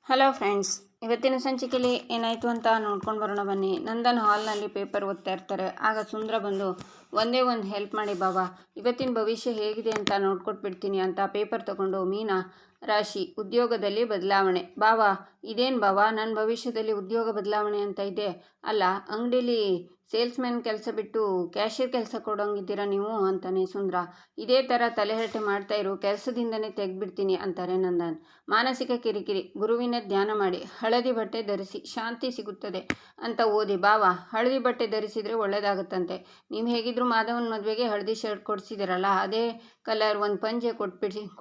Hello friends, ಇವತ್ತಿನ ಸಂಚಿಕೆಯಲ್ಲಿ ಏನಾಯಿತು ಅಂತ ನೋಡ್ಕೊಂಡು ಬರೋಣ ಬನ್ನಿ. ನಂದನ್ ಹಾಲ್ನಲ್ಲಿ ಪೇಪರ್ ಓದ್ತಾ ಇರ್ತಾರೆ. ಆಗ ಸುಂದರ ಬಂದು ಒಂದೇ ಒಂದು ಹೆಲ್ಪ್ ಮಾಡಿ ಬಾಬಾ, ಇವತ್ತಿನ ಭವಿಷ್ಯ ಹೇಗಿದೆ ಅಂತ ನೋಡ್ಕೊಟ್ಬಿಡ್ತೀನಿ ಅಂತ ಪೇಪರ್ ತಗೊಂಡು ಮೀನಾ ರಾಶಿ ಉದ್ಯೋಗದಲ್ಲಿ ಬದಲಾವಣೆ. ಬಾಬಾ, ಇದೇನು ಬಾಬಾ, ನನ್ನ ಭವಿಷ್ಯದಲ್ಲಿ ಉದ್ಯೋಗ ಬದಲಾವಣೆ ಅಂತ ಇದೆ ಅಲ್ಲ, ಅಂಗಡೀಲಿ ಸೇಲ್ಸ್ಮ್ಯಾನ್ ಕೆಲಸ ಬಿಟ್ಟು ಕ್ಯಾಶಿಯರ್ ಕೆಲಸ ಕೊಡೋಂಗಿದ್ದೀರಾ ನೀವು ಅಂತಾನೆ ಸುಂದರ. ಇದೇ ಥರ ತಲೆಹರಟೆ ಮಾಡ್ತಾ ಇರು, ಕೆಲಸದಿಂದನೇ ತೆಗೆದ್ಬಿಡ್ತೀನಿ ಅಂತಾರೆ ನಂದನ್. ಮಾನಸಿಕ ಕಿರಿಕಿರಿ, ಗುರುವಿನ ಧ್ಯಾನ ಮಾಡಿ, ಹಳದಿ ಬಟ್ಟೆ ಧರಿಸಿ ಶಾಂತಿ ಸಿಗುತ್ತದೆ ಅಂತ ಓದಿ. ಬಾವಾ, ಹಳದಿ ಬಟ್ಟೆ ಧರಿಸಿದರೆ ಒಳ್ಳೆಯದಾಗುತ್ತಂತೆ. ನೀವು ಹೇಗಿದ್ರು ಮಾಧವನ ಮದುವೆಗೆ ಹಳದಿ ಶರ್ಟ್ ಕೊಡಿಸಿದಿರಲ್ಲ, ಅದೇ ಕಲರ್ ಒಂದು ಪಂಚೆ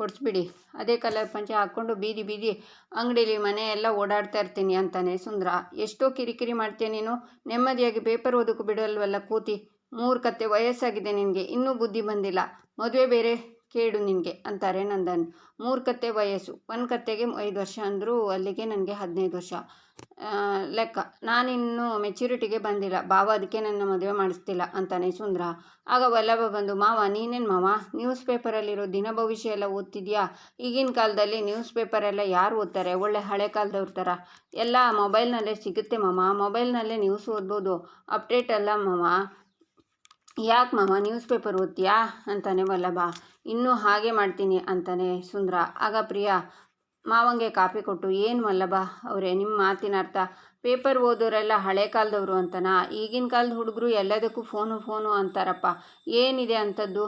ಕೊಡಿಸ್ಬಿಡಿ. ಅದೇ ಕಲರ್ ಪಂಚೆ ಹಾಕ್ಕೊಂಡು ಬೀದಿ ಬೀದಿ ಅಂಗಡೀಲಿ ಮನೆ ಎಲ್ಲ ಓಡಾಡ್ತಾ ಇರ್ತೀನಿ ಅಂತಾನೆ ಸುಂದರ. ಎಷ್ಟೋ ಕಿರಿಕಿರಿ ಮಾಡ್ತೀಯ ನೀನು, ನೆಮ್ಮದಿಯಾಗಿ ಪೇಪರ್ ಓದೋಕ್ಕೂ ಬಿಡಲ್ವಲ್ಲ ಕೂತಿ. ಮೂರ್ಖತೆ, ವಯಸ್ಸಾಗಿದೆ ನಿನಗೆ, ಇನ್ನೂ ಬುದ್ಧಿ ಬಂದಿಲ್ಲ, ಮದುವೆ ಬೇರೆ ಕೇಡು ನಿನಗೆ ಅಂತಾರೆ ನಂದನ್. ಮೂರ್ಖತೆ ವಯಸ್ಸು, ಒಂದು ಕತ್ತೆಗೆ 5 ವರ್ಷ ಅಂದರು, ಅಲ್ಲಿಗೆ ನನಗೆ 15 ವರ್ಷ ಲೆಕ್ಕ. ನಾನಿನ್ನೂ ಮೆಚ್ಯೂರಿಟಿಗೆ ಬಂದಿಲ್ಲ ಬಾವ, ಅದಕ್ಕೆ ನನ್ನ ಮದುವೆ ಮಾಡಿಸ್ತಿಲ್ಲ ಅಂತಾನೆ ಸುಂದರ. ಆಗ ವಲ್ಲಭ ಬಂದು, ಮಾವ ನೀನೇನು ಮಾವ, ನ್ಯೂಸ್ ಪೇಪರಲ್ಲಿರೋ ದಿನ ಭವಿಷ್ಯ ಎಲ್ಲ ಓದ್ತಿದ್ಯಾ? ಈಗಿನ ಕಾಲದಲ್ಲಿ ನ್ಯೂಸ್ ಪೇಪರೆಲ್ಲ ಯಾರು ಓದ್ತಾರೆ, ಒಳ್ಳೆ ಹಳೆ ಕಾಲದವ್ರ ಥರ. ಎಲ್ಲ ಮೊಬೈಲ್ನಲ್ಲೇ ಸಿಗುತ್ತೆ ಮಾಮ, ಮೊಬೈಲ್ನಲ್ಲೇ ನ್ಯೂಸ್ ಓದ್ಬೋದು, ಅಪ್ಡೇಟ್ ಅಲ್ಲ ಮಾಮ. ಯಾಕೆ ಮಾಮ ನ್ಯೂಸ್ ಪೇಪರ್ ಓದ್ತೀಯಾ ಅಂತಾನೆ ವಲ್ಲಭ. ಇನ್ನೂ ಹಾಗೆ ಮಾಡ್ತೀನಿ ಅಂತಾನೆ ಸುಂದರ. ಆಗ ಪ್ರಿಯಾ ಮಾವಂಗೆ ಕಾಫಿ ಕೊಟ್ಟು, ಏನು ವಲ್ಲಭ ಅವರೇ ನಿಮ್ಮ ಮಾತಿನ ಅರ್ಥ, ಪೇಪರ್ ಓದೋರೆಲ್ಲ ಹಳೆ ಕಾಲದವರು ಅಂತನಾ? ಈಗಿನ ಕಾಲದ ಹುಡುಗರು ಎಲ್ಲದಕ್ಕೂ ಫೋನು ಅಂತಾರಪ್ಪ, ಏನಿದೆ ಅಂಥದ್ದು?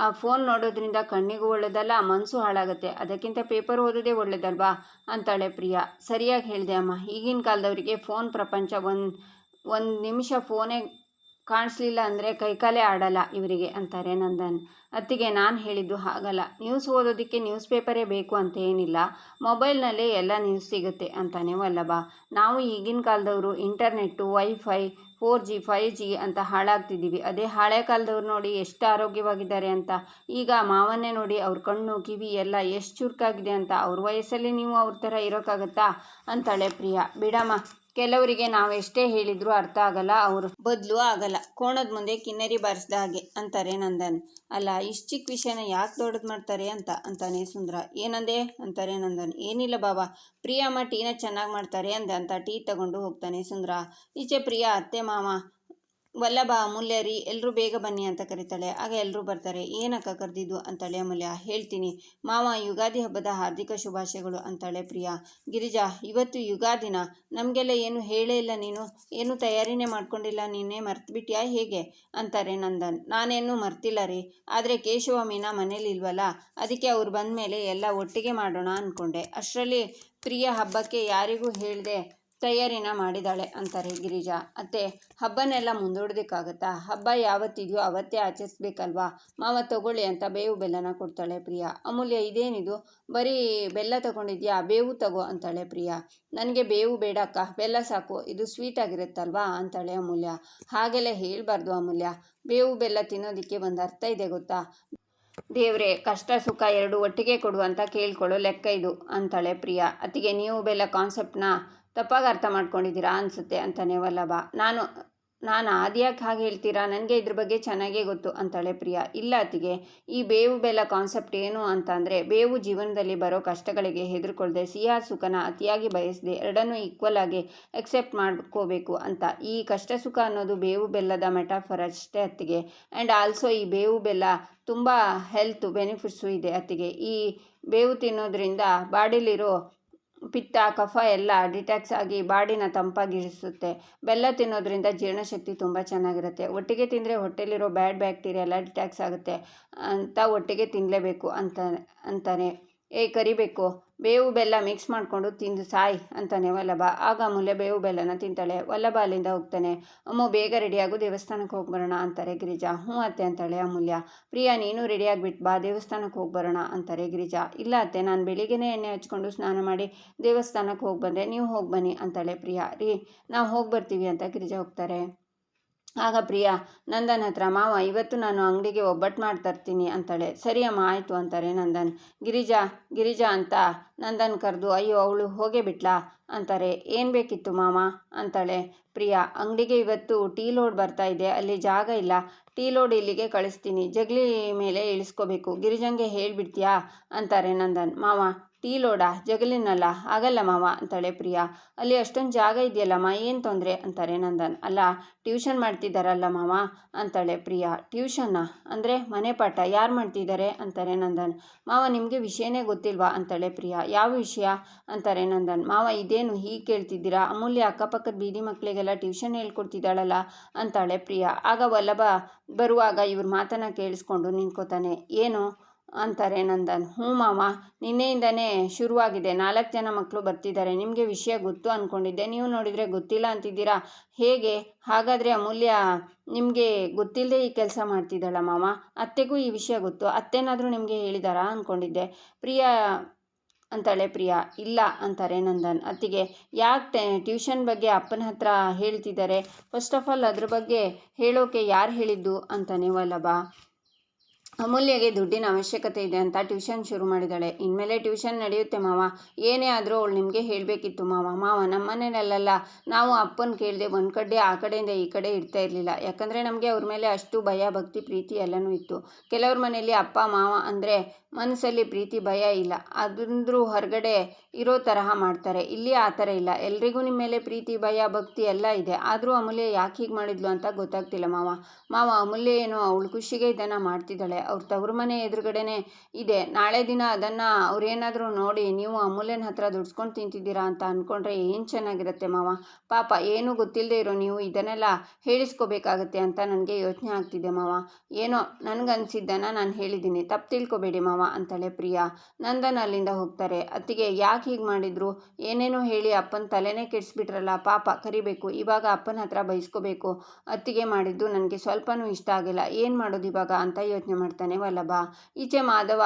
ಆ ಫೋನ್ ನೋಡೋದ್ರಿಂದ ಕಣ್ಣಿಗೂ ಒಳ್ಳೆಯದಲ್ಲ, ಮನಸ್ಸು ಹಾಳಾಗುತ್ತೆ, ಅದಕ್ಕಿಂತ ಪೇಪರ್ ಓದೋದೇ ಒಳ್ಳೆಯದಲ್ವಾ ಅಂತಾಳೆ ಪ್ರಿಯಾ. ಸರಿಯಾಗಿ ಹೇಳಿದೆ ಅಮ್ಮ, ಈಗಿನ ಕಾಲದವರಿಗೆ ಫೋನ್ ಪ್ರಪಂಚ. ಒಂದು ನಿಮಿಷ ಫೋನೇ ಕಾಣಿಸ್ಲಿಲ್ಲ ಅಂದರೆ ಕೈಕಾಲೇ ಆಡಲ್ಲ ಇವರಿಗೆ ಅಂತಾರೆ ನಂದನ್. ಅತ್ತಿಗೆ, ನಾನು ಹೇಳಿದ್ದು ಹಾಗಲ್ಲ, ನ್ಯೂಸ್ ಓದೋದಕ್ಕೆ ನ್ಯೂಸ್ ಪೇಪರೇ ಬೇಕು ಅಂತ ಏನಿಲ್ಲ, ಮೊಬೈಲ್ನಲ್ಲೇ ಎಲ್ಲ ನ್ಯೂಸ್ ಸಿಗುತ್ತೆ ಅಂತಾನೆ ವಲ್ಲಭ. ನಾವು ಈಗಿನ ಕಾಲದವರು ಇಂಟರ್ನೆಟ್ಟು, ವೈಫೈ, 4G 5G ಅಂತ ಹಾಳಾಗ್ತಿದ್ದೀವಿ. ಅದೇ ಹಳೆ ಕಾಲದವ್ರು ನೋಡಿ ಎಷ್ಟು ಆರೋಗ್ಯವಾಗಿದ್ದಾರೆ ಅಂತ. ಈಗ ಮಾವನ್ನೇ ನೋಡಿ, ಅವ್ರ ಕಣ್ಣು ಕಿವಿ ಎಲ್ಲ ಎಷ್ಟು ಚುರುಕಾಗಿದೆ ಅಂತ. ಅವ್ರ ವಯಸ್ಸಲ್ಲಿ ನೀವು ಅವ್ರ ಥರ ಇರೋಕ್ಕಾಗತ್ತಾ ಅಂತಾಳೆ ಪ್ರಿಯಾ. ಬಿಡಮ್ಮ, ಕೆಲವರಿಗೆ ನಾವು ಎಷ್ಟೇ ಹೇಳಿದರೂ ಅರ್ಥ ಆಗಲ್ಲ, ಅವರು ಬದಲು ಆಗಲ್ಲ, ಕೋಣದ ಮುಂದೆ ಕಿನ್ನರಿ ಬಾರಿಸ್ದ ಹಾಗೆ ಅಂತಾರೆ ನಂದನ್. ಅಲ್ಲ, ಇಷ್ಟು ಚಿಕ್ಕ ವಿಷಯನ ಯಾಕೆ ದೊಡ್ಡದು ಮಾಡ್ತಾರೆ ಅಂತಾನೆ ಸುಂದರ. ಏನಂದೆ ಅಂತಾರೆ ನಂದನ್. ಏನಿಲ್ಲ ಬಾಬಾ, ಪ್ರಿಯಮ್ಮ ಟೀನ ಚೆನ್ನಾಗಿ ಮಾಡ್ತಾರೆ ಅಂದೆ ಅಂತ ಟೀ ತಗೊಂಡು ಹೋಗ್ತಾನೆ ಸುಂದರ. ಈಚೆ ಪ್ರಿಯಾ ಅತ್ತೆ ಮಾವ ವಲ್ಲಭ ಅಮೂಲ್ಯ ರೀ ಎಲ್ಲರೂ ಬೇಗ ಬನ್ನಿ ಅಂತ ಕರೀತಾಳೆ. ಆಗ ಎಲ್ಲರೂ ಬರ್ತಾರೆ. ಏನಕ್ಕ ಕರೆದಿದ್ದು ಅಂತಾಳೆ ಅಮೂಲ್ಯ. ಹೇಳ್ತೀನಿ ಮಾವ, ಯುಗಾದಿ ಹಬ್ಬದ ಹಾರ್ದಿಕ ಶುಭಾಶಯಗಳು ಅಂತಾಳೆ ಪ್ರಿಯಾ. ಗಿರಿಜಾ, ಇವತ್ತು ಯುಗಾದಿನ, ನಮಗೆಲ್ಲ ಏನು ಹೇಳೇ ಇಲ್ಲ ನೀನು, ಏನು ತಯಾರಿನೇ ಮಾಡ್ಕೊಂಡಿಲ್ಲ, ನೀನೇ ಮರ್ತ್ಬಿಟ್ಯಾ ಹೇಗೆ ಅಂತಾರೆ ನಂದನ್. ನಾನೇನು ಮರ್ತಿಲ್ಲ ರೀ, ಆದರೆ ಕೇಶವ ಮೀನಾ ಮನೇಲಿ ಇಲ್ವಲ್ಲ, ಅದಕ್ಕೆ ಅವ್ರು ಬಂದ ಮೇಲೆ ಎಲ್ಲ ಒಟ್ಟಿಗೆ ಮಾಡೋಣ ಅಂದ್ಕೊಂಡೆ. ಅಷ್ಟರಲ್ಲಿ ಪ್ರಿಯಾ ಹಬ್ಬಕ್ಕೆ ಯಾರಿಗೂ ಹೇಳದೆ ತಯಾರಿನ ಮಾಡಿದಾಳೆ ಅಂತಾರೆ ಗಿರಿಜಾ. ಅತ್ತೆ, ಹಬ್ಬನೆಲ್ಲ ಮುಂದೂಡೋದಕ್ಕಾಗತ್ತಾ? ಹಬ್ಬ ಯಾವತ್ತಿದೆಯೋ ಅವತ್ತೇ ಆಚರಿಸ್ಬೇಕಲ್ವಾ ಮಾವ, ತಗೊಳ್ಳಿ ಅಂತ ಬೇವು ಬೆಲ್ಲನ ಕೊಡ್ತಾಳೆ ಪ್ರಿಯಾ. ಅಮೂಲ್ಯ, ಇದೇನಿದು, ಬರೀ ಬೆಲ್ಲ ತಗೊಂಡಿದ್ಯಾ, ಬೇವು ತಗೋ ಅಂತಾಳೆ ಪ್ರಿಯಾ. ನನಗೆ ಬೇವು ಬೇಡ ಅಕ್ಕ, ಬೆಲ್ಲ ಸಾಕು, ಇದು ಸ್ವೀಟ್ ಆಗಿರುತ್ತಲ್ವಾ ಅಂತಾಳೆ ಅಮೂಲ್ಯ. ಹಾಗೆಲ್ಲ ಹೇಳಬಾರ್ದು ಅಮೂಲ್ಯ, ಬೇವು ಬೆಲ್ಲ ತಿನ್ನೋದಕ್ಕೆ ಒಂದು ಅರ್ಥ ಇದೆ ಗೊತ್ತಾ? ದೇವ್ರೆ ಕಷ್ಟ ಸುಖ ಎರಡು ಒಟ್ಟಿಗೆ ಕೊಡು ಅಂತ ಕೇಳ್ಕೊಳ್ಳೋ ಲೆಕ್ಕ ಇದು ಅಂತಾಳೆ ಪ್ರಿಯಾ. ಅತ್ತಿಗೆ, ನೀವು ಬೆಲ್ಲ ಕಾನ್ಸೆಪ್ಟ್ನ ತಪ್ಪಾಗಿ ಅರ್ಥ ಮಾಡ್ಕೊಂಡಿದ್ದೀರಾ ಅನಿಸುತ್ತೆ ಅಂತಾನೆ ವಲ್ಲಭ. ನಾನು ಅದ್ಯಾಕೆ ಹಾಗೆ ಹೇಳ್ತೀರಾ, ನನಗೆ ಇದ್ರ ಬಗ್ಗೆ ಚೆನ್ನಾಗೇ ಗೊತ್ತು ಅಂತಾಳೆ ಪ್ರಿಯಾ. ಇಲ್ಲ ಅತ್ತಿಗೆ, ಈ ಬೇವು ಬೆಲ್ಲ ಕಾನ್ಸೆಪ್ಟ್ ಏನು ಅಂತ ಅಂದರೆ, ಬೇವು ಜೀವನದಲ್ಲಿ ಬರೋ ಕಷ್ಟಗಳಿಗೆ ಹೆದರ್ಕೊಳ್ದೆ, ಸಿಹಿಯಾದ ಸುಖನ ಅತಿಯಾಗಿ ಬಯಸದೆ, ಎರಡನ್ನೂ ಈಕ್ವಲ್ ಆಗಿ ಎಕ್ಸೆಪ್ಟ್ ಮಾಡ್ಕೋಬೇಕು ಅಂತ. ಈ ಕಷ್ಟ ಸುಖ ಅನ್ನೋದು ಬೇವು ಬೆಲ್ಲದ ಮೆಟಾಫರ್ ಅಷ್ಟೇ ಅತ್ತಿಗೆ. ಆ್ಯಂಡ್ ಆಲ್ಸೋ ಈ ಬೇವು ಬೆಲ್ಲ ತುಂಬ ಹೆಲ್ತ್ ಬೆನಿಫಿಟ್ಸು ಇದೆ ಅತ್ತಿಗೆ. ಈ ಬೇವು ತಿನ್ನೋದ್ರಿಂದ ಬಾಡಿಲಿರೋ ಪಿತ್ತ ಕಫ ಎಲ್ಲ ಡಿಟಾಕ್ಸ್ ಆಗಿ ಬಾಡಿನ ತಂಪಾಗಿರಿಸುತ್ತೆ. ಬೆಲ್ಲ ತಿನ್ನೋದ್ರಿಂದ ಜೀರ್ಣಶಕ್ತಿ ತುಂಬ ಚೆನ್ನಾಗಿರುತ್ತೆ. ಒಟ್ಟಿಗೆ ತಿಂದರೆ ಹೊಟ್ಟೆಲಿರೋ ಬ್ಯಾಡ್ ಬ್ಯಾಕ್ಟೀರಿಯಾ ಎಲ್ಲ ಡಿಟಾಕ್ಸ್ ಆಗುತ್ತೆ ಅಂತ ಒಟ್ಟಿಗೆ ತಿನ್ನಲೇಬೇಕು ಅಂತಾನೆ. ಕರಿಬೇಕು, ಬೇವು ಬೆಲ್ಲ ಮಿಕ್ಸ್ ಮಾಡಿಕೊಂಡು ತಿಂದು ಸಾಯ್ ಅಂತಾನೆ ವಲ್ಲಭ. ಆಗ ಅಮೂಲ್ಯ ಬೇವು ಬೆಲ್ಲನ ತಿಂತಾಳೆ. ವಲ್ಲಭ ಅಲ್ಲಿಂದ ಹೋಗ್ತಾನೆ. ಅಮ್ಮು, ಬೇಗ ರೆಡಿಯಾಗು, ದೇವಸ್ಥಾನಕ್ಕೆ ಹೋಗಿ ಬರೋಣ ಅಂತಾರೆ ಗಿರಿಜಾ. ಹ್ಞೂ ಅತ್ತೆ ಅಂತಾಳೆ ಅಮೂಲ್ಯ. ಪ್ರಿಯಾ, ನೀನು ರೆಡಿಯಾಗಿಬಿಟ್ಟು ಬಾ, ದೇವಸ್ಥಾನಕ್ಕೆ ಹೋಗಿ ಬರೋಣ ಅಂತಾರೆ ಗಿರಿಜಾ. ಇಲ್ಲ ಅತ್ತೆ, ನಾನು ಬೆಳಿಗ್ಗೆನೇ ಎಣ್ಣೆ ಹಚ್ಕೊಂಡು ಸ್ನಾನ ಮಾಡಿ ದೇವಸ್ಥಾನಕ್ಕೆ ಹೋಗಿ ಬಂದೆ, ನೀವು ಹೋಗಿ ಬನ್ನಿ ಅಂತಾಳೆ ಪ್ರಿಯಾ. ರೀ, ನಾವು ಹೋಗಿ ಬರ್ತೀವಿ ಅಂತ ಗಿರಿಜಾ ಹೋಗ್ತಾರೆ. ಆಗ ಪ್ರಿಯಾ ನಂದನ್ ಹತ್ರ, ಮಾವ ಇವತ್ತು ನಾನು ಅಂಗಡಿಗೆ ಒಬ್ಬಟ್ಟು ಮಾಡ್ತರ್ತೀನಿ ಅಂತಾಳೆ. ಸರಿ ಅಮ್ಮ ಆಯಿತು ಅಂತಾರೆ ನಂದನ್. ಗಿರಿಜಾ ಅಂತ ನಂದನ್ ಕರೆದು, ಅಯ್ಯೋ ಅವಳು ಹೋಗೇ ಬಿಟ್ಲಾ ಅಂತಾರೆ. ಏನು ಬೇಕಿತ್ತು ಮಾವ ಅಂತಾಳೆ ಪ್ರಿಯಾ. ಅಂಗಡಿಗೆ ಇವತ್ತು ಟೀ ಲೋಡ್ ಬರ್ತಾ ಇದೆ, ಅಲ್ಲಿ ಜಾಗ ಇಲ್ಲ, ಟೀ ಲೋಡ್ ಇಲ್ಲಿಗೆ ಕಳಿಸ್ತೀನಿ, ಜಗಲಿ ಮೇಲೆ ಇಳಿಸ್ಕೋಬೇಕು, ಗಿರಿಜಂಗೆ ಹೇಳಿಬಿಡ್ತೀಯಾ ಅಂತಾರೆ ನಂದನ್. ಮಾವ, ಟೀ ಲೋಡ ಜಗಲಿನಲ್ಲ, ಆಗಲ್ಲ ಮಾವ ಅಂತಾಳೆ ಪ್ರಿಯಾ. ಅಲ್ಲಿ ಅಷ್ಟೊಂದು ಜಾಗ ಇದೆಯಲ್ಲಮ್ಮ, ಏನು ತೊಂದರೆ ಅಂತಾರೆ ನಂದನ್. ಅಲ್ಲ, ಟ್ಯೂಷನ್ ಮಾಡ್ತಿದ್ದಾರಲ್ಲ ಮಾವ ಅಂತಾಳೆ ಪ್ರಿಯಾ. ಟ್ಯೂಷನ್ನ ಅಂದರೆ ಮನೆ ಪಾಠ ಯಾರು ಮಾಡ್ತಿದ್ದಾರೆ ಅಂತಾರೆ ನಂದನ್. ಮಾವ ನಿಮಗೆ ವಿಷಯನೇ ಗೊತ್ತಿಲ್ವಾ ಅಂತಾಳೆ ಪ್ರಿಯಾ. ಯಾವ ವಿಷಯ ಅಂತಾರೆ ನಂದನ್. ಮಾವ ಇದೇನು ಹೀಗೆ ಕೇಳ್ತಿದ್ದೀರಾ? ಅಮೂಲ್ಯ ಅಕ್ಕಪಕ್ಕದ ಬೀದಿ ಮಕ್ಕಳಿಗೆಲ್ಲ ಟ್ಯೂಷನ್ ಹೇಳ್ಕೊಡ್ತಿದ್ದಾಳಲ್ಲ ಅಂತಾಳೆ ಪ್ರಿಯಾ. ಆಗ ವಲ್ಲಭ ಬರುವಾಗ ಇವ್ರ ಮಾತನ್ನು ಕೇಳಿಸ್ಕೊಂಡು ನಿಂತ್ಕೋತಾನೆ. ಏನು ಅಂತಾರೆ ನಂದನ್. ಹ್ಞೂ ಮಾವ, ನಿನ್ನೆಯಿಂದನೇ ಶುರುವಾಗಿದೆ. 4 ಜನ ಮಕ್ಕಳು ಬರ್ತಿದ್ದಾರೆ. ನಿಮಗೆ ವಿಷಯ ಗೊತ್ತು ಅಂದ್ಕೊಂಡಿದ್ದೆ, ನೀವು ನೋಡಿದರೆ ಗೊತ್ತಿಲ್ಲ ಅಂತಿದ್ದೀರಾ. ಹೇಗೆ ಹಾಗಾದರೆ? ಅಮೂಲ್ಯ ನಿಮಗೆ ಗೊತ್ತಿಲ್ಲದೆ ಈ ಕೆಲಸ ಮಾಡ್ತಿದ್ದಾಳ ಮಾವ? ಅತ್ತೆಗೂ ಈ ವಿಷಯ ಗೊತ್ತು, ಅತ್ತೆನಾದರೂ ನಿಮಗೆ ಹೇಳಿದಾರಾ ಅಂದ್ಕೊಂಡಿದ್ದೆ ಪ್ರಿಯಾ ಅಂತಾಳೆ ಪ್ರಿಯಾ. ಇಲ್ಲ ಅಂತಾರೆ ನಂದನ್. ಅತ್ತಿಗೆ ಯಾಕೆ ಟ್ಯೂಷನ್ ಬಗ್ಗೆ ಅಪ್ಪನ ಹತ್ರ ಹೇಳ್ತಿದ್ದಾರೆ? ಫಸ್ಟ್ ಆಫ್ ಆಲ್ ಅದ್ರ ಬಗ್ಗೆ ಹೇಳೋಕೆ ಯಾರು ಹೇಳಿದ್ದು ಅಂತಾನೆ ವಲ್ಲಭ. ಅಮೂಲ್ಯಗೆ ದುಡ್ಡಿನ ಅವಶ್ಯಕತೆ ಇದೆ ಅಂತ ಟ್ಯೂಷನ್ ಶುರು ಮಾಡಿದ್ದಾಳೆ. ಇನ್ಮೇಲೆ ಟ್ಯೂಷನ್ ನಡೆಯುತ್ತೆ ಮಾವ. ಏನೇ ಆದರೂ ಅವಳು ನಿಮಗೆ ಹೇಳಬೇಕಿತ್ತು ಮಾವ. ನಮ್ಮ ಮನೆಯಲ್ಲೆಲ್ಲ ನಾವು ಅಪ್ಪನ ಕೇಳದೆ ಒಂದು ಕಡೆ ಆ ಕಡೆಯಿಂದ ಈ ಕಡೆ ಇಡ್ತಾ ಇರಲಿಲ್ಲ. ಯಾಕಂದರೆ ನಮಗೆ ಅವ್ರ ಮೇಲೆ ಅಷ್ಟು ಭಯ, ಭಕ್ತಿ, ಪ್ರೀತಿ ಎಲ್ಲನೂ ಇತ್ತು. ಕೆಲವ್ರ ಮನೆಯಲ್ಲಿ ಅಪ್ಪ ಮಾವ ಅಂದರೆ ಮನಸ್ಸಲ್ಲಿ ಪ್ರೀತಿ ಭಯ ಇಲ್ಲ, ಅದಂದ್ರೂ ಹೊರಗಡೆ ಇರೋ ತರಹ ಮಾಡ್ತಾರೆ. ಇಲ್ಲಿ ಆ ಥರ ಇಲ್ಲ. ಎಲ್ರಿಗೂ ನಿಮ್ಮ ಮೇಲೆ ಪ್ರೀತಿ ಭಯ ಭಕ್ತಿ ಎಲ್ಲ ಇದೆ. ಆದರೂ ಅಮೂಲ್ಯ ಯಾಕೆ ಹೀಗೆ ಮಾಡಿದ್ಲು ಅಂತ ಗೊತ್ತಾಗ್ತಿಲ್ಲ ಮಾವ. ಅಮೂಲ್ಯ ಏನೋ ಅವಳು ಖುಷಿಗೆ ಇದನ್ನು ಮಾಡ್ತಿದ್ದಾಳೆ. ಅವ್ರ ತವ್ರ ಮನೆ ಎದುರುಗಡೆನೇ ಇದೆ. ನಾಳೆ ದಿನ ಅದನ್ನು ಅವ್ರೇನಾದರೂ ನೋಡಿ ನೀವು ಅಮೂಲ್ಯನ ಹತ್ರ ದುಡ್ಸ್ಕೊಂಡು ತಿಂತಿದ್ದೀರಾ ಅಂತ ಅಂದ್ಕೊಂಡ್ರೆ ಏನು ಚೆನ್ನಾಗಿರುತ್ತೆ ಮಾವ. ಪಾಪ ಏನೂ ಗೊತ್ತಿಲ್ಲದೆ ಇರೋ ನೀವು ಇದನ್ನೆಲ್ಲ ಹೇಳಿಸ್ಕೋಬೇಕಾಗತ್ತೆ ಅಂತ ನನಗೆ ಯೋಚನೆ ಆಗ್ತಿದೆ ಮಾವ. ಏನೋ ನನಗನ್ಸಿದ್ದನ್ನು ನಾನು ಹೇಳಿದ್ದೀನಿ, ತಪ್ಪು ತಿಳ್ಕೊಬೇಡಿ ಮಾವ ಅಂತಾಳೆ ಪ್ರಿಯಾ. ನಂದನ್ ಅಲ್ಲಿಂದ ಹೋಗ್ತಾರೆ. ಅತ್ತಿಗೆ ಯಾಕೆ ಹೀಗೆ ಮಾಡಿದ್ರು? ಏನೇನೋ ಹೇಳಿ ಅಪ್ಪನ ತಲೆನೇ ಕೆಡಿಸ್ಬಿಟ್ರಲ್ಲ. ಪಾಪ ಕರಿಬೇಕು, ಇವಾಗ ಅಪ್ಪನ ಹತ್ರ ಬೈಸ್ಕೋಬೇಕು. ಅತ್ತಿಗೆ ಮಾಡಿದ್ದು ನನಗೆ ಸ್ವಲ್ಪನೂ ಇಷ್ಟ ಆಗಿಲ್ಲ. ಏನು ಮಾಡೋದು ಇವಾಗ ಅಂತ ಯೋಚನೆ ಮಾಡ್ತಾನೆ ವಲ್ಲಭ. ಈಚೆ ಮಾಧವ,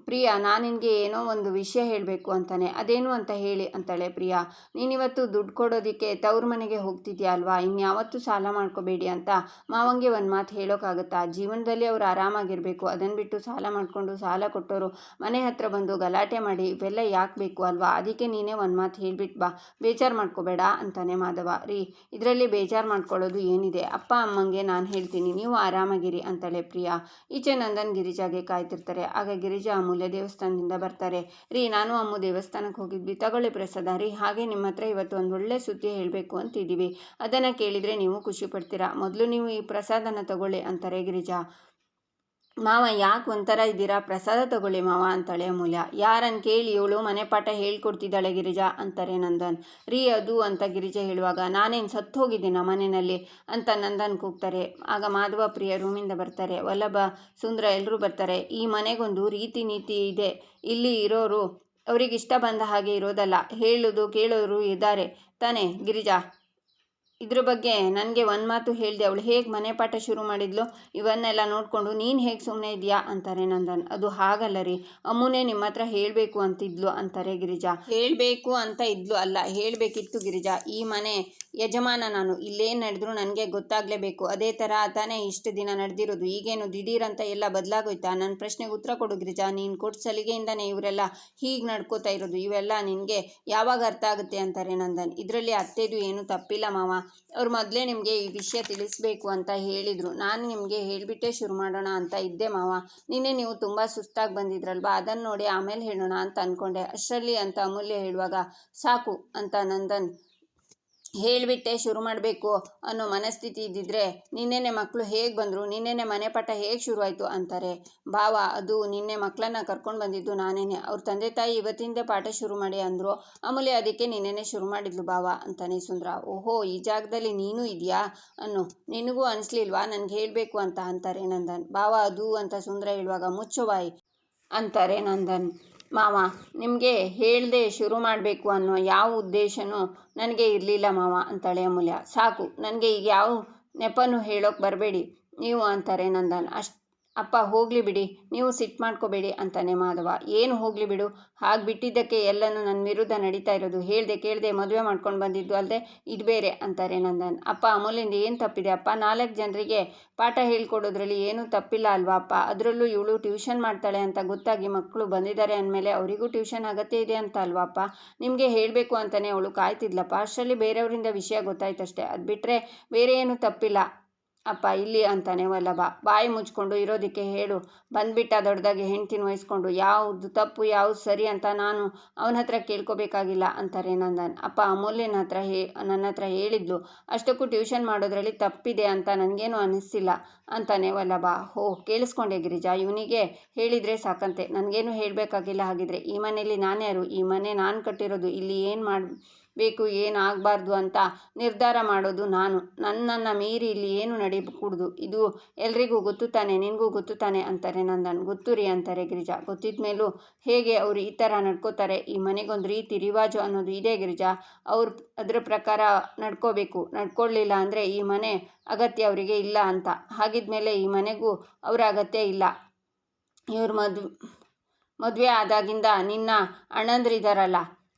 ಪ್ರಿಯಾ ನಾನು ನಿನಗೆ ಏನೋ ಒಂದು ವಿಷಯ ಹೇಳಬೇಕು ಅಂತಾನೆ. ಅದೇನು ಅಂತ ಹೇಳಿ ಅಂತಾಳೆ ಪ್ರಿಯಾ. ನೀನಿವತ್ತು ದುಡ್ಡು ಕೊಡೋದಕ್ಕೆ ತವ್ರ ಮನೆಗೆ ಹೋಗ್ತಿದ್ಯಾ ಅಲ್ವಾ? ಇನ್ಯಾವತ್ತೂ ಸಾಲ ಮಾಡ್ಕೋಬೇಡಿ ಅಂತ ಮಾವಂಗೆ ಒಂದು ಮಾತು ಹೇಳೋಕ್ಕಾಗುತ್ತಾ? ಜೀವನದಲ್ಲಿ ಅವ್ರು ಆರಾಮಾಗಿರಬೇಕು, ಅದನ್ನು ಬಿಟ್ಟು ಸಾಲ ಮಾಡಿಕೊಂಡು ಸಾಲ ಕೊಟ್ಟವರು ಮನೆ ಹತ್ರ ಬಂದು ಗಲಾಟೆ ಮಾಡಿ ಇವೆಲ್ಲ ಯಾಕೆ ಬೇಕು ಅಲ್ವಾ? ಅದಕ್ಕೆ ನೀನೇ ಒಂದು ಮಾತು ಹೇಳ್ಬಿಟ್ಟು ಬಾ, ಬೇಜಾರು ಮಾಡ್ಕೋಬೇಡ ಅಂತಾನೆ ಮಾಧವ. ರೀ ಇದರಲ್ಲಿ ಬೇಜಾರು ಮಾಡ್ಕೊಳ್ಳೋದು ಏನಿದೆ? ಅಪ್ಪ ಅಮ್ಮಂಗೆ ನಾನು ಹೇಳ್ತೀನಿ, ನೀವು ಆರಾಮಾಗಿರಿ ಅಂತಾಳೆ ಪ್ರಿಯಾ. ಈಚೆ ನಂದನ್ ಗಿರಿಜಾಗೆ ಕಾಯ್ತಿರ್ತಾರೆ. ಆಗ ಗಿರಿಜಾ ಅಮೂಲ್ಯ ದೇವಸ್ಥಾನದಿಂದ ಬರ್ತಾರೆ. ರೀ ನಾನು ಅಮ್ಮು ದೇವಸ್ಥಾನಕ್ಕೆ ಹೋಗಿದ್ವಿ, ತಗೊಳ್ಳಿ ಪ್ರಸಾದ ರೀ. ಹಾಗೆ ನಿಮ್ಮ ಹತ್ರ ಇವತ್ತು ಒಂದು ಒಳ್ಳೆ ಸುದ್ದಿ ಹೇಳಬೇಕು ಅಂತಿದ್ದೀವಿ, ಅದನ್ನು ಕೇಳಿದರೆ ನೀವು ಖುಷಿ ಪಡ್ತೀರಾ. ಮೊದಲು ನೀವು ಈ ಪ್ರಸಾದನ ತಗೊಳ್ಳಿ ಅಂತಾರೆ ಗಿರಿಜಾ. ಮಾವ ಯಾಕೆ ಒಂಥರ ಇದ್ದೀರಾ? ಪ್ರಸಾದ ತಗೊಳ್ಳಿ ಮಾವ ಅಂತಾಳೆ ಅಮೂಲ್ಯ. ಯಾರನ್ನು ಕೇಳಿ ಇವಳು ಮನೆ ಪಾಠ ಹೇಳ್ಕೊಡ್ತಿದ್ದಾಳೆ ಗಿರಿಜಾ ಅಂತಾರೆ ನಂದನ್. ರೀ ಅದು ಅಂತ ಗಿರಿಜಾ ಹೇಳುವಾಗ ನಾನೇನು ಸತ್ತು ಹೋಗಿದ್ದೀನ ಮನೆಯಲ್ಲಿ ಅಂತ ನಂದನ್ ಕೂಗ್ತಾರೆ. ಆಗ ಮಾಧವ ಪ್ರಿಯ ರೂಮಿಂದ ಬರ್ತಾರೆ. ವಲ್ಲಭ ಸುಂದರ ಎಲ್ಲರೂ ಬರ್ತಾರೆ. ಈ ಮನೆಗೊಂದು ರೀತಿ ನೀತಿ ಇದೆ. ಇಲ್ಲಿ ಇರೋರು ಅವರಿಗಿಷ್ಟ ಬಂದ ಹಾಗೆ ಇರೋದಲ್ಲ, ಹೇಳೋದು ಕೇಳೋರು ಇದ್ದಾರೆ ತಾನೇ ಗಿರಿಜಾ? ಇದ್ರ ಬಗ್ಗೆ ನನಗೆ ಒಂದು ಮಾತು ಹೇಳಿದೆ. ಅವಳು ಹೇಗೆ ಮನೆ ಪಾಠ ಶುರು ಮಾಡಿದ್ಲು, ಇವನ್ನೆಲ್ಲ ನೋಡಿಕೊಂಡು ನೀನು ಹೇಗೆ ಸುಮ್ಮನೆ ಇದೆಯಾ ಅಂತಾರೆ ನಂದನ್. ಅದು ಹಾಗಲ್ಲ ರೀ, ಅಮ್ಮನೇ ನಿಮ್ಮ ಹತ್ರ ಹೇಳಬೇಕು ಅಂತಿದ್ಲು ಅಂತಾರೆ ಗಿರಿಜಾ. ಹೇಳಬೇಕು ಅಂತ ಇದ್ಲು ಅಲ್ಲ, ಹೇಳಬೇಕಿತ್ತು ಗಿರಿಜಾ. ಈ ಮನೆ ಯಜಮಾನ ನಾನು, ಇಲ್ಲೇನು ನಡೆದ್ರು ನನಗೆ ಗೊತ್ತಾಗಲೇಬೇಕು. ಅದೇ ಥರ ತಾನೇ ಇಷ್ಟು ದಿನ ನಡೆದಿರೋದು. ಈಗೇನು ದಿಢೀರಂತ ಎಲ್ಲ ಬದಲಾಗೋಯ್ತಾ? ನನ್ನ ಪ್ರಶ್ನೆಗೆ ಉತ್ತರ ಕೊಡು ಗಿರಿಜಾ. ನೀನು ಕೊಟ್ಟು ಸಲಿಗೆಯಿಂದನೇ ಇವರೆಲ್ಲ ಹೀಗೆ ನಡ್ಕೋತಾ ಇರೋದು. ಇವೆಲ್ಲ ನಿನಗೆ ಯಾವಾಗ ಅರ್ಥ ಆಗುತ್ತೆ ಅಂತಾರೆ ನಂದನ್. ಇದರಲ್ಲಿ ಅತ್ತೆದು ಏನು ತಪ್ಪಿಲ್ಲ ಮಾವ. ಅವ್ರು ಮೊದಲೇ ನಿಮಗೆ ಈ ವಿಷಯ ತಿಳಿಸ್ಬೇಕು ಅಂತ ಹೇಳಿದರು. ನಾನು ನಿಮಗೆ ಹೇಳಿಬಿಟ್ಟೇ ಶುರು ಮಾಡೋಣ ಅಂತ ಇದ್ದೆ ಮಾವ. ನಿನ್ನೆ ನೀವು ತುಂಬ ಸುಸ್ತಾಗಿ ಬಂದಿದ್ರಲ್ವಾ, ಅದನ್ನು ನೋಡಿ ಆಮೇಲೆ ಹೇಳೋಣ ಅಂತ ಅಂದ್ಕೊಂಡೆ. ಅಷ್ಟರಲ್ಲಿ ಅಂತ ಅಮೂಲ್ಯ ಹೇಳುವಾಗ ಸಾಕು ಅಂತ ನಂದನ್ ಹೇಳಿಬಿಟ್ಟೆ ಶುರು ಮಾಡಬೇಕು ಅನ್ನೋ ಮನಸ್ಥಿತಿ ಇದ್ದಿದ್ರೆ ನಿನ್ನೆನೆ ಮಕ್ಕಳು ಹೇಗೆ ಬಂದರು, ನಿನ್ನೆನೆ ಮನೆ ಪಾಠ ಹೇಗೆ ಶುರುವಾಯಿತು ಅಂತಾರೆ. ಭಾವ ಅದು ನಿನ್ನೆ ಮಕ್ಕಳನ್ನ ಕರ್ಕೊಂಡು ಬಂದಿದ್ದು ನಾನೇನೆ. ಅವ್ರ ತಂದೆ ತಾಯಿ ಇವತ್ತಿಂದ ಪಾಠ ಶುರು ಮಾಡಿ ಅಂದರು. ಅಮೂಲ್ಯ ಅದಕ್ಕೆ ನಿನ್ನೆನೆ ಶುರು ಮಾಡಿದ್ಲು ಭಾವ ಅಂತಾನೆ ಸುಂದರ. ಓಹೋ ಈ ಜಾಗದಲ್ಲಿ ನೀನು ಇದೆಯಾ ಅನ್ನು ನಿನಗೂ ಅನಿಸ್ಲಿಲ್ವಾ ನನಗೆ ಹೇಳಬೇಕು ಅಂತ ಅಂತಾರೆ ನಂದನ್. ಭಾವ ಅದು ಅಂತ ಸುಂದರ ಹೇಳುವಾಗ ಮುಚ್ಚು ಬಾಯಿ ಅಂತಾರೆ ನಂದನ್. ಮಾವ ನಿಮಗೆ ಹೇಳ್ದೆ ಶುರು ಮಾಡಬೇಕು ಅನ್ನೋ ಯಾವ ಉದ್ದೇಶನೂ ನನಗೆ ಇರಲಿಲ್ಲ ಮಾವ ಅಂತಾಳೆ ಅಮೂಲ್ಯ. ಸಾಕು ನನಗೆ ಈಗ ಯಾವ ನೆಪನೂ ಹೇಳೋಕೆ ಬರಬೇಡಿ ನೀವು ಅಂತಾರೆ ನಂದನ್. ಅಪ್ಪ ಹೋಗಲಿ ಬಿಡಿ, ನೀವು ಸಿಟ್ಟು ಮಾಡ್ಕೋಬೇಡಿ ಅಂತಾನೆ ಮಾಧವ. ಏನು ಹೋಗಲಿ ಬಿಡು, ಹಾಗೆ ಬಿಟ್ಟಿದ್ದಕ್ಕೆ ಎಲ್ಲನೂ ನನ್ನ ವಿರುದ್ಧ ನಡೀತಾ ಇರೋದು. ಹೇಳ್ದೆ ಕೇಳದೆ ಮದುವೆ ಮಾಡ್ಕೊಂಡು ಬಂದಿದ್ದು ಅಲ್ಲದೆ ಇದು ಬೇರೆ ಅಂತಾರೆ ನಂದನ್. ಅಪ್ಪ ಅಮೂಲ್ಯಂದು ಏನು ತಪ್ಪಿದೆ ಅಪ್ಪ? 4 ಜನರಿಗೆ ಪಾಠ ಹೇಳ್ಕೊಡೋದ್ರಲ್ಲಿ ಏನೂ ತಪ್ಪಿಲ್ಲ ಅಲ್ವಾ ಅಪ್ಪ? ಅದರಲ್ಲೂ ಇವಳು ಟ್ಯೂಷನ್ ಮಾಡ್ತಾಳೆ ಅಂತ ಗೊತ್ತಾಗಿ ಮಕ್ಕಳು ಬಂದಿದ್ದಾರೆ ಅಂದಮೇಲೆ ಅವರಿಗೂ ಟ್ಯೂಷನ್ ಅಗತ್ಯ ಇದೆ ಅಂತ ಅಲ್ವಾ ಅಪ್ಪ? ನಿಮಗೆ ಹೇಳಬೇಕು ಅಂತಲೇ ಅವಳು ಕಾಯ್ತಿದ್ಲಪ್ಪ. ಅಷ್ಟರಲ್ಲಿ ಬೇರೆಯವರಿಂದ ವಿಷಯ ಗೊತ್ತಾಯ್ತಷ್ಟೇ, ಅದು ಬಿಟ್ಟರೆ ಬೇರೆ ಏನೂ ತಪ್ಪಿಲ್ಲ ಅಪ್ಪ ಇಲ್ಲಿ ಅಂತಾನೆ ವಲ್ಲಭ. ಬಾಯಿ ಮುಚ್ಕೊಂಡು ಇರೋದಕ್ಕೆ ಹೇಳು. ಬಂದ್ಬಿಟ್ಟ ದೊಡ್ಡದಾಗಿ ಹೆಂಡ್ತಿನ ವಹಿಸ್ಕೊಂಡು. ಯಾವುದು ತಪ್ಪು ಯಾವುದು ಸರಿ ಅಂತ ನಾನು ಅವನ ಹತ್ರ ಕೇಳ್ಕೊಬೇಕಾಗಿಲ್ಲ ಅಂತಾರೆ ನಂದನ್. ಅಪ್ಪ ಅಮೂಲ್ಯನ ಹತ್ರ ನನ್ನ ಹತ್ರ ಹೇಳಿದ್ಲು. ಅಷ್ಟಕ್ಕೂ ಟ್ಯೂಷನ್ ಮಾಡೋದ್ರಲ್ಲಿ ತಪ್ಪಿದೆ ಅಂತ ನನಗೇನು ಅನ್ನಿಸ್ತಿಲ್ಲ ಅಂತಾನೆ ವಲ್ಲಭ. ಕೇಳಿಸ್ಕೊಂಡೆ ಗಿರಿಜಾ, ಇವನಿಗೆ ಹೇಳಿದರೆ ಸಾಕಂತೆ, ನನಗೇನು ಹೇಳಬೇಕಾಗಿಲ್ಲ. ಹಾಗಿದ್ರೆ ಈ ಮನೆಯಲ್ಲಿ ನಾನ್ಯಾರು? ಈ ಮನೆ ನಾನು ಕಟ್ಟಿರೋದು. ಇಲ್ಲಿ ಏನು ಮಾಡಬೇಕು ಏನು ಆಗಬಾರ್ದು ಅಂತ ನಿರ್ಧಾರ ಮಾಡೋದು ನಾನು. ನನ್ನನ್ನು ಮೀರಿ ಇಲ್ಲಿ ಏನು ನಡೀಕೂಡ್ದು. ಇದು ಎಲ್ರಿಗೂ ಗೊತ್ತು ತಾನೆ, ನಿನಗೂ ಗೊತ್ತು ತಾನೆ ಅಂತಾರೆ ನಂದನ್. ಗೊತ್ತು ರೀ ಅಂತಾರೆ ಗಿರಿಜಾ. ಗೊತ್ತಿದ ಮೇಲೂ ಹೇಗೆ ಅವರು ಈ ಥರ ನಡ್ಕೋತಾರೆ? ಈ ಮನೆಗೊಂದು ರೀತಿ ರಿವಾಜು ಅನ್ನೋದು ಇದೆ ಗಿರಿಜಾ. ಅವ್ರು ಅದ್ರ ಪ್ರಕಾರ ನಡ್ಕೋಬೇಕು. ನಡ್ಕೊಳ್ಳಿಲ್ಲ ಅಂದರೆ ಈ ಮನೆ ಅಗತ್ಯ ಅವರಿಗೆ ಇಲ್ಲ ಅಂತ. ಹಾಗಿದ್ಮೇಲೆ ಈ ಮನೆಗೂ ಅವರ ಅಗತ್ಯ ಇಲ್ಲ. ಇವ್ರ ಮದುವೆ ಆದಾಗಿಂದ ನಿನ್ನ ಅಣ್ಣಂದ್ರಿದಾರಲ್ಲ,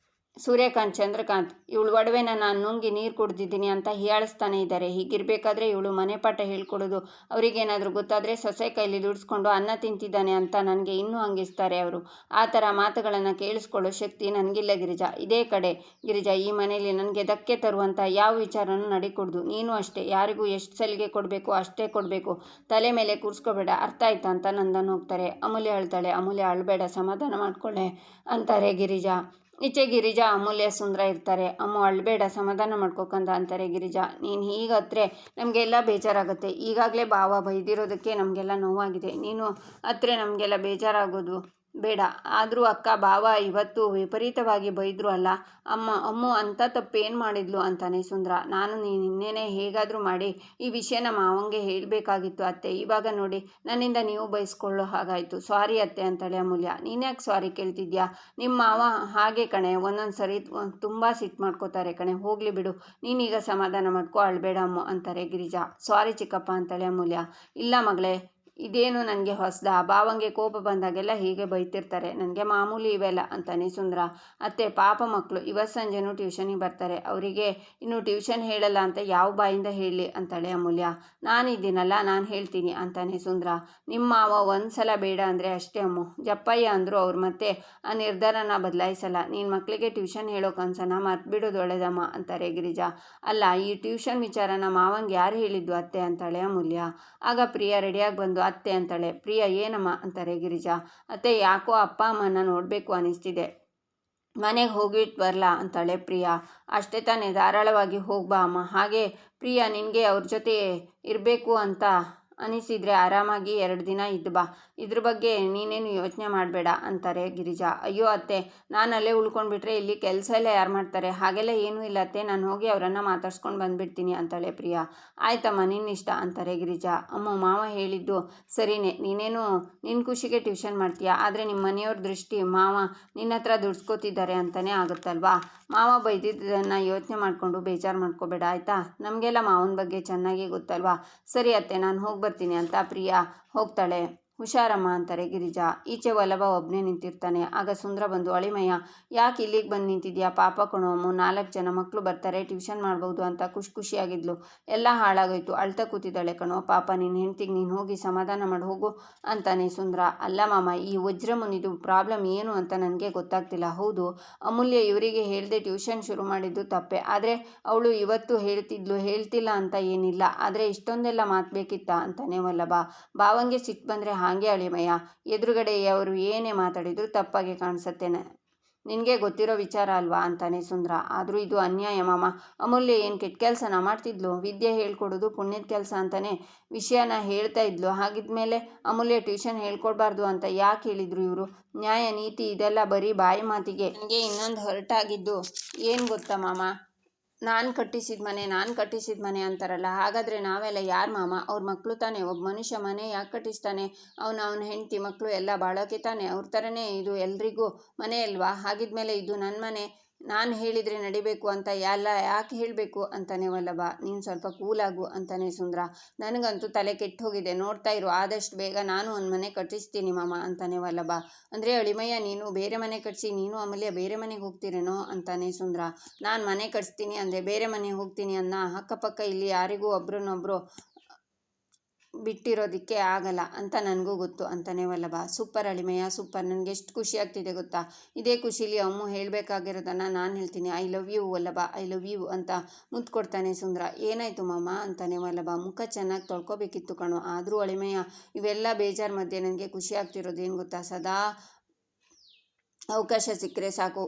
ಸೂರ್ಯಕಾಂತ್, ಚಂದ್ರಕಾಂತ್, ಇವಳು ಒಡವೆನ ನಾನು ನುಂಗಿ ನೀರು ಕುಡ್ದಿದ್ದೀನಿ ಅಂತ ಹೀಯಾಳಿಸ್ತಾನೆ ಇದ್ದಾರೆ. ಹೀಗಿರಬೇಕಾದ್ರೆ ಇವಳು ಮನೆ ಪಾಠ ಹೇಳ್ಕೊಡೋದು ಅವರಿಗೇನಾದರೂ ಗೊತ್ತಾದರೆ ಸೊಸೆ ಕೈಲಿ ದುಡಿಸ್ಕೊಂಡು ಅನ್ನ ತಿಂತಿದ್ದಾನೆ ಅಂತ ನನಗೆ ಇನ್ನೂ ಹಂಗಿಸ್ತಾರೆ ಅವರು. ಆ ಥರ ಮಾತುಗಳನ್ನು ಕೇಳಿಸ್ಕೊಳ್ಳೋ ಶಕ್ತಿ ನನಗಿಲ್ಲ ಗಿರಿಜಾ. ಇದೇ ಕಡೆ ಗಿರಿಜಾ, ಈ ಮನೆಯಲ್ಲಿ ನನಗೆ ಧಕ್ಕೆ ತರುವಂಥ ಯಾವ ವಿಚಾರನೂ ನಡಿಕೊಡ್ದು. ನೀನು ಅಷ್ಟೇ. ಯಾರಿಗೂ ಎಷ್ಟು ಸಲಿಗೆ ಕೊಡಬೇಕು ಅಷ್ಟೇ ಕೊಡಬೇಕು. ತಲೆ ಮೇಲೆ ಕೂರಿಸ್ಕೋಬೇಡ, ಅರ್ಥ ಆಯ್ತಾ ಅಂತ ನಂದನ್ ಹೋಗ್ತಾರೆ. ಅಮೂಲ್ಯ ಅಳ್ತಾಳೆ. ಅಮೂಲ್ಯ ಅಳಬೇಡ, ಸಮಾಧಾನ ಮಾಡ್ಕೊಳ್ಳೆ ಅಂತಾರೆ ಗಿರಿಜಾ. ಈಚೆ ಗಿರಿಜಾ, ಅಮೂಲ್ಯ, ಸುಂದರ ಇರ್ತಾರೆ. ಅಮ್ಮ ಅಳಬೇಡ, ಸಮಾಧಾನ ಮಾಡ್ಕೋಕಂದ ಅಂತಾರೆ ಗಿರಿಜಾ. ನೀನು ಹೀಗತ್ರೆ ನಮಗೆಲ್ಲ ಬೇಜಾರಾಗುತ್ತೆ. ಈಗಾಗಲೇ ಭಾವ ಬೈದಿರೋದಕ್ಕೆ ನಮಗೆಲ್ಲ ನೋವಾಗಿದೆ. ನೀನು ಹತ್ರೆ ನಮಗೆಲ್ಲ ಬೇಜಾರಾಗೋದು ಬೇಡ. ಆದರೂ ಅಕ್ಕ ಭಾವ ಇವತ್ತು ವಿಪರೀತವಾಗಿ ಬೈದರು ಅಲ್ಲ ಅಮ್ಮು ಅಂಥ ತಪ್ಪೇನು ಮಾಡಿದ್ಲು ಅಂತಾನೆ ಸುಂದರ. ನಾನು ನಿನ್ನೆನೇ ಹೇಗಾದರೂ ಮಾಡಿ ಈ ವಿಷಯನ ಮಾವಂಗೆ ಹೇಳಬೇಕಾಗಿತ್ತು ಅತ್ತೆ. ಇವಾಗ ನೋಡಿ ನನ್ನಿಂದ ನೀವು ಬಯಸ್ಕೊಳ್ಳೋ ಹಾಗಾಯಿತು. ಸಾರಿ ಅತ್ತೆ ಅಂತಾಳೆ ಅಮೂಲ್ಯ. ನೀನ್ಯಾಕೆ ಸಾರಿ ಕೇಳ್ತಿದ್ಯಾ? ನಿಮ್ಮ ಮಾವ ಹಾಗೆ ಕಣೆ, ಒಂದೊಂದು ಸರಿ ತುಂಬ ಸಿಟ್ಟು ಮಾಡ್ಕೋತಾರೆ ಕಣೆ. ಹೋಗಲಿ ಬಿಡು, ನೀನೀಗ ಸಮಾಧಾನ ಮಾಡ್ಕೊ, ಅಳಬೇಡ ಅಮ್ಮು ಅಂತಾರೆ ಗಿರಿಜಾ. ಸಾರಿ ಚಿಕ್ಕಪ್ಪ ಅಂತಾಳೆ ಅಮೂಲ್ಯ. ಇಲ್ಲ ಮಗಳೇ, ಇದೇನು ನನಗೆ ಹೊಸದಾ? ಭಾವಂಗೆ ಕೋಪ ಬಂದಾಗೆಲ್ಲ ಹೀಗೆ ಬೈತಿರ್ತಾರೆ. ನನಗೆ ಮಾಮೂಲಿ ಇವೆಲ್ಲ ಅಂತಾನೆ ಸುಂದರ. ಅತ್ತೆ ಪಾಪ ಮಕ್ಕಳು ಇವತ್ತು ಸಂಜೆನೂ ಟ್ಯೂಷನಿಗೆ ಬರ್ತಾರೆ. ಅವರಿಗೆ ಇನ್ನು ಟ್ಯೂಷನ್ ಹೇಳಲ್ಲ ಅಂತ ಯಾವ ಬಾಯಿಂದ ಹೇಳಲಿ ಅಂತಾಳೆ ಅಮೂಲ್ಯ. ನಾನಿದ್ದೀನಲ್ಲ, ನಾನು ಹೇಳ್ತೀನಿ ಅಂತಾನೆ ಸುಂದರ. ನಿಮ್ಮ ಮಾವ ಒಂದು ಸಲ ಬೇಡ ಅಂದರೆ ಅಷ್ಟೇ ಅಮ್ಮು. ಜಪ್ಪಯ್ಯ ಅಂದರು, ಅವ್ರು ಮತ್ತೆ ಆ ನಿರ್ಧಾರನ ಬದಲಾಯಿಸಲ್ಲ. ನೀನು ಮಕ್ಕಳಿಗೆ ಟ್ಯೂಷನ್ ಹೇಳೋ ಕನಸನ್ನ ಮರ್ತ್ಬಿಡೋದು ಒಳ್ಳೆದಮ್ಮ ಅಂತಾರೆ ಗಿರಿಜಾ. ಅಲ್ಲ, ಈ ಟ್ಯೂಷನ್ ವಿಚಾರನ ಮಾವಂಗೆ ಯಾರು ಹೇಳಿದ್ದು ಅತ್ತೆ ಅಂತಾಳೆ ಅಮೂಲ್ಯ. ಆಗ ಪ್ರಿಯಾ ರೆಡಿಯಾಗಿ ಬಂದು ಅತ್ತೆ ಅಂತಾಳೆ. ಪ್ರಿಯಾ ಏನಮ್ಮ ಅಂತಾರೆ ಗಿರಿಜಾ. ಅತ್ತೆ ಯಾಕೋ ಅಪ್ಪ ಅಮ್ಮನ ನೋಡಬೇಕು ಅನ್ನಿಸ್ತಿದೆ, ಮನೆಗೆ ಹೋಗಿಟ್ಟು ಬರಲಾ ಅಂತಾಳೆ ಪ್ರಿಯಾ. ಅಷ್ಟೇ ತಾನೇ, ಧಾರಾಳವಾಗಿ ಹೋಗ್ಬಾ ಅಮ್ಮ. ಹಾಗೆ ಪ್ರಿಯಾ, ನಿನಗೆ ಅವ್ರ ಜೊತೆ ಇರಬೇಕು ಅಂತ ಅನಿಸಿದರೆ ಆರಾಮಾಗಿ 2 ದಿನ ಇದ್ದು ಬಾ. ಇದ್ರ ಬಗ್ಗೆ ನೀನೇನು ಯೋಚನೆ ಮಾಡಬೇಡ ಅಂತಾರೆ ಗಿರಿಜಾ. ಅಯ್ಯೋ ಅತ್ತೆ, ನಾನು ಅಲ್ಲೇ ಉಳ್ಕೊಂಡ್ಬಿಟ್ರೆ ಇಲ್ಲಿ ಕೆಲಸ ಎಲ್ಲ ಯಾರು ಮಾಡ್ತಾರೆ? ಹಾಗೆಲ್ಲ ಏನೂ ಇಲ್ಲ ಅತ್ತೆ, ನಾನು ಹೋಗಿ ಅವರನ್ನು ಮಾತಾಡ್ಸ್ಕೊಂಡು ಬಂದುಬಿಡ್ತೀನಿ ಅಂತಾಳೆ ಪ್ರಿಯಾ. ಆಯ್ತಮ್ಮ, ನಿನ್ನಿಷ್ಟ ಅಂತಾರೆ ಗಿರಿಜಾ. ಅಮ್ಮ ಮಾವ ಹೇಳಿದ್ದು ಸರಿನೇ, ನೀನೇನು ನಿನ್ನ ಖುಷಿಗೆ ಟ್ಯೂಷನ್ ಮಾಡ್ತೀಯಾ, ಆದರೆ ನಿಮ್ಮ ಮನೆಯವ್ರ ದೃಷ್ಟಿ ಮಾವ ನಿನ್ನ ಹತ್ರ ದುಡ್ಸ್ಕೋತಿದ್ದಾರೆ ಅಂತಲೇ ಆಗುತ್ತಲ್ವಾ? ಮಾವ ಬೈದಿದ್ದನ್ನು ಯೋಚನೆ ಮಾಡಿಕೊಂಡು ಬೇಜಾರು ಮಾಡ್ಕೋಬೇಡ ಆಯಿತಾ? ನಮಗೆಲ್ಲ ಮಾವನ ಬಗ್ಗೆ ಚೆನ್ನಾಗಿ ಗೊತ್ತಲ್ವಾ? ಸರಿ ಅತ್ತೆ, ನಾನು ಹೋಗಿ ಬರ್ತೀನಿ ಅಂತ ಪ್ರಿಯಾ ಹೋಗ್ತಾಳೆ. ಹುಷಾರಮ್ಮ ಅಂತಾರೆ ಗಿರಿಜಾ. ಈಚೆ ವಲ್ಲಭ ಒಬ್ಬನೇ ನಿಂತಿರ್ತಾನೆ. ಆಗ ಸುಂದರ ಬಂದು, ಅಳಿಮಯ್ಯ ಯಾಕೆ ಇಲ್ಲಿಗೆ ಬಂದು ನಿಂತಿದ್ಯಾ? ಪಾಪ ಕಣೋ ಅಮ್ಮು, 4 ಜನ ಮಕ್ಕಳು ಬರ್ತಾರೆ, ಟ್ಯೂಷನ್ ಮಾಡ್ಬೋದು ಅಂತ ಖುಷಿಯಾಗಿದ್ಲು, ಎಲ್ಲ ಹಾಳಾಗೋಯ್ತು. ಅಳ್ತಾ ಕೂತಿದ್ದಾಳೆ ಕಣೋ ಪಾಪ. ನಿನ್ನ ಹೆಂಡ್ತಿಗೆ ನೀನು ಹೋಗಿ ಸಮಾಧಾನ ಮಾಡಿ ಹೋಗು ಅಂತಾನೆ ಸುಂದರ. ಅಲ್ಲ ಮಾಮ, ಈ ವಜ್ರಮುನಿದು ಪ್ರಾಬ್ಲಮ್ ಏನು ಅಂತ ನನಗೆ ಗೊತ್ತಾಗ್ತಿಲ್ಲ. ಹೌದು, ಅಮೂಲ್ಯ ಇವರಿಗೆ ಹೇಳದೆ ಟ್ಯೂಷನ್ ಶುರು ಮಾಡಿದ್ದು ತಪ್ಪೆ, ಆದರೆ ಅವಳು ಇವತ್ತು ಹೇಳ್ತಿಲ್ಲ ಅಂತ ಏನಿಲ್ಲ, ಆದರೆ ಇಷ್ಟೊಂದೆಲ್ಲ ಮಾತು ಬೇಕಿತ್ತ ಅಂತಾನೆ ವಲ್ಲಭ. ಭಾವಂಗೆ ಸಿಟ್ಟು ಬಂದರೆ ಹಾಗೆ ಅಳಿಮಯ್ಯ, ಎದುರುಗಡೆ ಅವರು ಏನೇ ಮಾತಾಡಿದ್ರು ತಪ್ಪಾಗಿ ಕಾಣಿಸುತ್ತೆ, ನಿನಗೆ ಗೊತ್ತಿರೋ ವಿಚಾರ ಅಲ್ವಾ ಅಂತಾನೆ ಸುಂದರ. ಆದರೂ ಇದು ಅನ್ಯಾಯ ಮಾಮ. ಅಮೂಲ್ಯ ಏನು ಕೆಟ್ಟ ಕೆಲಸನ ಮಾಡ್ತಿದ್ಲು? ವಿದ್ಯೆ ಹೇಳ್ಕೊಡೋದು ಪುಣ್ಯದ ಕೆಲಸ ಅಂತಾನೆ ವಿಷಯನ ಹೇಳ್ತಾ ಇದ್ಲು. ಹಾಗಿದ್ಮೇಲೆ ಅಮೂಲ್ಯ ಟ್ಯೂಷನ್ ಹೇಳ್ಕೊಡ್ಬಾರ್ದು ಅಂತ ಯಾಕೆ ಹೇಳಿದ್ರು ಇವರು? ನ್ಯಾಯ ನೀತಿ ಇದೆಲ್ಲ ಬರೀ ಬಾಯಿ ಮಾತಿಗೆ. ನನಗೆ ಇನ್ನೊಂದು ಹೊರಟಾಗಿದ್ದು ಏನು ಗೊತ್ತಾ ಮಾಮ, ನಾನು ಕಟ್ಟಿಸಿದ ಮನೆ ಅಂತಾರಲ್ಲ, ಹಾಗಾದರೆ ನಾವೆಲ್ಲ ಯಾರು ಮಾಮ? ಅವ್ರ ಮಕ್ಕಳು ತಾನೇ. ಒಬ್ಬ ಮನುಷ್ಯ ಮನೆ ಯಾಕೆ ಕಟ್ಟಿಸ್ತಾನೆ? ಅವನ ಹೆಂಡತಿ ಮಕ್ಕಳು ಎಲ್ಲ ಬಾಳೋಕೆ ತಾನೆ. ಅವ್ರ ಥರನೇ ಇದು ಎಲ್ರಿಗೂ ಮನೆ ಅಲ್ವಾ? ಹಾಗಿದ್ಮೇಲೆ ಇದು ನನ್ನ ಮನೆ, ನಾನು ಹೇಳಿದರೆ ನಡಿಬೇಕು ಅಂತ ಎಲ್ಲ ಯಾಕೆ ಹೇಳಬೇಕು ಅಂತಾನೆ ವಲ್ಲಭ. ನೀನು ಸ್ವಲ್ಪ ಕೂಲಾಗು ಅಂತಾನೆ ಸುಂದರ. ನನಗಂತೂ ತಲೆ ಕೆಟ್ಟು ಹೋಗಿದೆ, ನೋಡ್ತಾ ಇರು, ಆದಷ್ಟು ಬೇಗ ನಾನು ಒಂದು ಮನೆ ಕಟ್ಟಿಸ್ತೀನಿ ಮಾಮ ಅಂತಾನೆ ವಲ್ಲಭ. ಅಂದರೆ ಅಳಿಮಯ್ಯ, ನೀನು ಬೇರೆ ಮನೆ ಕಟ್ಟಿಸಿ ನೀನು ಅಮೂಲ್ಯ ಬೇರೆ ಮನೆಗೆ ಹೋಗ್ತೀರೇನೋ ಅಂತಾನೆ ಸುಂದರ. ನಾನು ಮನೆ ಕಟ್ಟಿಸ್ತೀನಿ ಅಂದರೆ ಬೇರೆ ಮನೆಗೆ ಹೋಗ್ತೀನಿ ಅನ್ನ ಅಕ್ಕಪಕ್ಕ ಇಲ್ಲಿ ಯಾರಿಗೂ ಒಬ್ರನ್ನೊಬ್ರು ಬಿಟ್ಟಿರೋದಕ್ಕೆ ಆಗಲ್ಲ ಅಂತ ನನಗೂ ಗೊತ್ತು ಅಂತಾನೆ ವಲ್ಲಭ. ಸೂಪರ್ ಅಳಿಮಯ್ಯ, ಸೂಪರ್, ನನಗೆ ಎಷ್ಟು ಖುಷಿ ಆಗ್ತಿದೆ ಗೊತ್ತಾ. ಇದೇ ಖುಷಿಲಿ ಅಮ್ಮು ಹೇಳಬೇಕಾಗಿರೋದನ್ನು ನಾನು ಹೇಳ್ತೀನಿ. I love you Vallabha, I love you ಅಂತ ಮುತ್ತು ಕೊಡ್ತಾನೆ ಸುಂದರ. ಏನಾಯಿತು ಮಾಮ ಅಂತಾನೆ ವಲ್ಲಭ. ಮುಖ ಚೆನ್ನಾಗಿ ತೊಳ್ಕೊಬೇಕಿತ್ತು ಕಣೋ. ಆದರೂ ಅಳಿಮಯ್ಯ, ಇವೆಲ್ಲ ಬೇಜಾರು ಮಧ್ಯೆ ನನಗೆ ಖುಷಿ ಆಗ್ತಿರೋದು ಏನು ಗೊತ್ತಾ, ಸದಾ ಅವಕಾಶ ಸಿಕ್ಕರೆ ಸಾಕು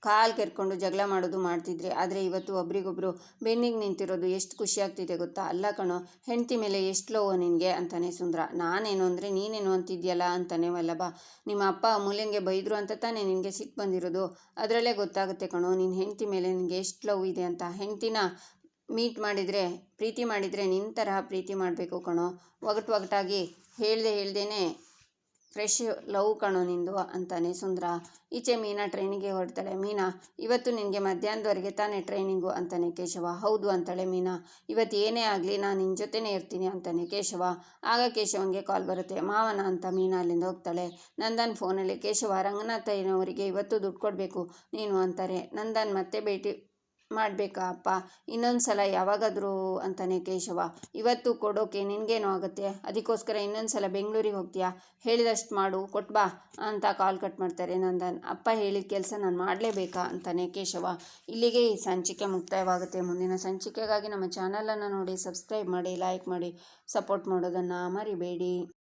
ಕಾಲು ಕೆರ್ಕೊಂಡು ಜಗಳ ಮಾಡೋದು ಮಾಡ್ತಿದ್ರೆ. ಆದರೆ ಇವತ್ತು ಒಬ್ರಿಗೊಬ್ರು ಬೆನ್ನಿಗೆ ನಿಂತಿರೋದು ಎಷ್ಟು ಖುಷಿ ಆಗ್ತಿದೆ ಗೊತ್ತಾ. ಅಲ್ಲ ಕಣೋ, ಹೆಂಡತಿ ಮೇಲೆ ಎಷ್ಟು ಲೋವ ನಿನಗೆ ಅಂತಾನೆ ಸುಂದರ. ನಾನೇನು ಅಂದರೆ ನೀನೇನು ಅಂತಿದ್ಯಲ್ಲ ಅಂತಾನೆ ವಲ್ಲಭ. ನಿಮ್ಮ ಅಪ್ಪ ಅಮೂಲ್ಯಂಗೆ ಬೈದರು ಅಂತ ತಾನೇ ನಿನಗೆ ಸಿಟ್ಟು ಬಂದಿರೋದು. ಅದರಲ್ಲೇ ಗೊತ್ತಾಗುತ್ತೆ ಕಣೋ ನಿನ್ನ ಹೆಂಡತಿ ಮೇಲೆ ನಿನಗೆ ಎಷ್ಟು ಲವ್ ಇದೆ ಅಂತ. ಹೆಂಡ್ತಿನ ಪ್ರೀತಿ ಮಾಡಿದರೆ ನಿನ್ನ ತರಹ ಪ್ರೀತಿ ಮಾಡಬೇಕು ಕಣೋ. ಒಗಟಾಗಿ ಹೇಳ್ದೇನೆ ಫ್ರೆಶ್ ಲವ್ ಕಣೋ ನಿಂದು ಅಂತಾನೆ ಸುಂದರ. ಈಚೆ ಮೀನಾ ಟ್ರೈನಿಗೆ ಹೊರಡ್ತಾಳೆ. ಮೀನಾ, ಇವತ್ತು ನಿನಗೆ ಮಧ್ಯಾಹ್ನದವರೆಗೆ ತಾನೇ ಟ್ರೈನಿಂಗು ಅಂತಾನೆ ಕೇಶವ. ಹೌದು ಅಂತಾಳೆ ಮೀನಾ. ಇವತ್ತು ಏನೇ ಆಗಲಿ ನಾನು ನಿನ್ನ ಜೊತೆನೇ ಇರ್ತೀನಿ ಅಂತಾನೆ ಕೇಶವ. ಆಗ ಕೇಶವನಿಗೆ ಕಾಲ್ ಬರುತ್ತೆ. ಮಾವನ ಅಂತ ಮೀನಾ ಅಲ್ಲಿಂದ ಹೋಗ್ತಾಳೆ. ನಂದನ್ ಫೋನಲ್ಲಿ, ಕೇಶವ, ರಂಗನಾಥಯ್ಯನವರಿಗೆ ಇವತ್ತು ದುಡ್ಡು ಕೊಡಬೇಕು ನೀನು ಅಂತಾರೆ. ನಂದನ್ ಮತ್ತೆ ಭೇಟಿ ಮಾಡಬೇಕಾ ಅಪ್ಪ, ಇನ್ನೊಂದು ಸಲ ಯಾವಾಗಾದರೂ ಅಂತಾನೆ ಕೇಶವ. ಇವತ್ತು ಕೊಡೋಕೆ ನಿನಗೇನೋ ಆಗುತ್ತೆ, ಅದಕ್ಕೋಸ್ಕರ ಇನ್ನೊಂದು ಸಲ ಬೆಂಗಳೂರಿಗೆ ಹೋಗ್ತೀಯಾ, ಹೇಳಿದಷ್ಟು ಮಾಡು, ಕೊಟ್ಬಾ ಅಂತ ಕಾಲ್ ಕಟ್ ಮಾಡ್ತಾರೆ ನಂದನ್. ಅಪ್ಪ ಹೇಳಿದ ಕೆಲಸ ನಾನು ಮಾಡಲೇಬೇಕಾ ಅಂತಾನೆ ಕೇಶವ. ಇಲ್ಲಿಗೆ ಈ ಸಂಚಿಕೆ ಮುಕ್ತಾಯವಾಗುತ್ತೆ. ಮುಂದಿನ ಸಂಚಿಕೆಗಾಗಿ ನಮ್ಮ ಚಾನಲನ್ನು ನೋಡಿ, ಸಬ್ಸ್ಕ್ರೈಬ್ ಮಾಡಿ, ಲೈಕ್ ಮಾಡಿ, ಸಪೋರ್ಟ್ ಮಾಡೋದನ್ನು ಮರಿಬೇಡಿ.